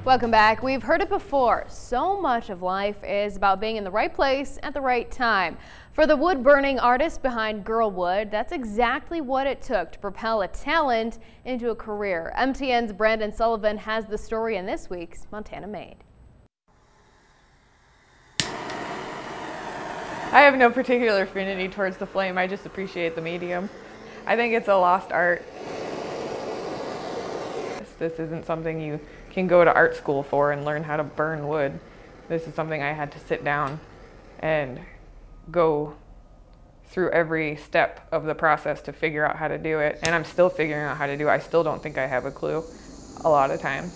Welcome back. We've heard it before. So much of life is about being in the right place at the right time. For the wood-burning artist behind Girlwood, that's exactly what it took to propel a talent into a career. MTN's Brandon Sullivan has the story in this week's Montana Made. I have no particular affinity towards the flame. I just appreciate the medium. I think it's a lost art. This isn't something you can go to art school for and learn how to burn wood. This is something I had to sit down and go through every step of the process to figure out how to do it. And I'm still figuring out how to do it. I still don't think I have a clue a lot of times.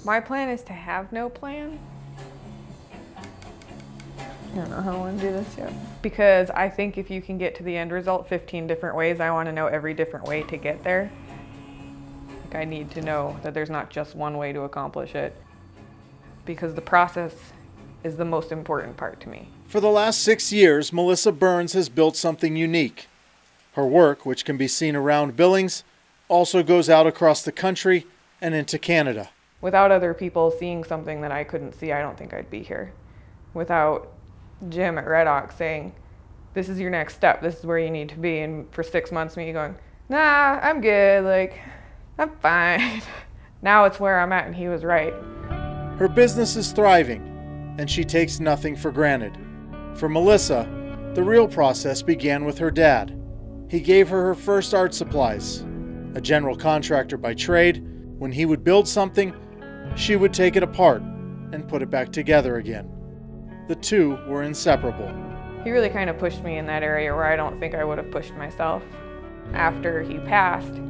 My plan is to have no plan. I don't know how I want to do this yet. Because I think if you can get to the end result 15 different ways, I want to know every different way to get there. Like, I need to know that there's not just one way to accomplish it. Because the process is the most important part to me. For the last 6 years, Melissa Burns has built something unique. Her work, which can be seen around Billings, also goes out across the country and into Canada. Without other people seeing something that I couldn't see, I don't think I'd be here. Without Jim at Red Ox saying, this is your next step, this is where you need to be, and for 6 months me going, nah, I'm good, like, I'm fine. Now it's where I'm at, and he was right. Her business is thriving, and she takes nothing for granted. For Melissa, the real process began with her dad. He gave her her first art supplies. A general contractor by trade, when he would build something, she would take it apart and put it back together again. The two were inseparable. He really kind of pushed me in that area where I don't think I would have pushed myself. After he passed,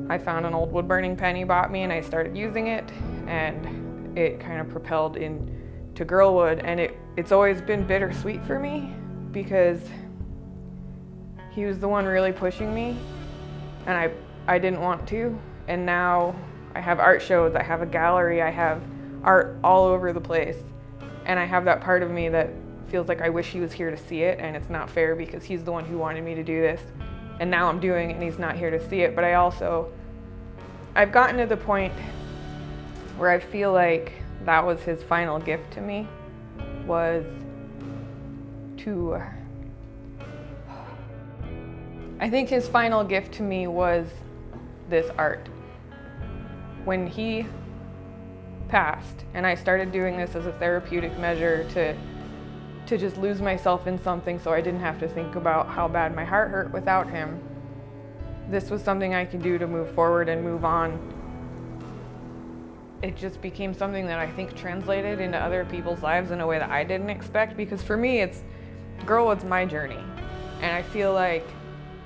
I found an old wood burning pen he bought me and I started using it, and it kind of propelled into Girlwood, and it's always been bittersweet for me because he was the one really pushing me, and I didn't want to, and now I have art shows, I have a gallery, I have art all over the place. And I have that part of me that feels like I wish he was here to see it, and it's not fair because he's the one who wanted me to do this. And now I'm doing it and he's not here to see it. But I've gotten to the point where I feel like that was his final gift to me, was to, I think his final gift to me was this art. When he passed and I started doing this as a therapeutic measure to just lose myself in something so I didn't have to think about how bad my heart hurt without him. This was something I could do to move forward and move on. It just became something that I think translated into other people's lives in a way that I didn't expect, because for me Girlwood's my journey, and I feel like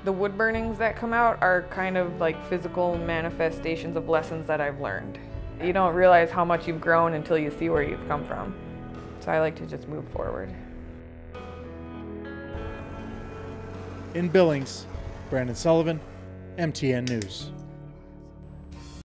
the wood burnings that come out are kind of like physical manifestations of lessons that I've learned. You don't realize how much you've grown until you see where you've come from. So I like to just move forward. In Billings, Brandon Sullivan, MTN News.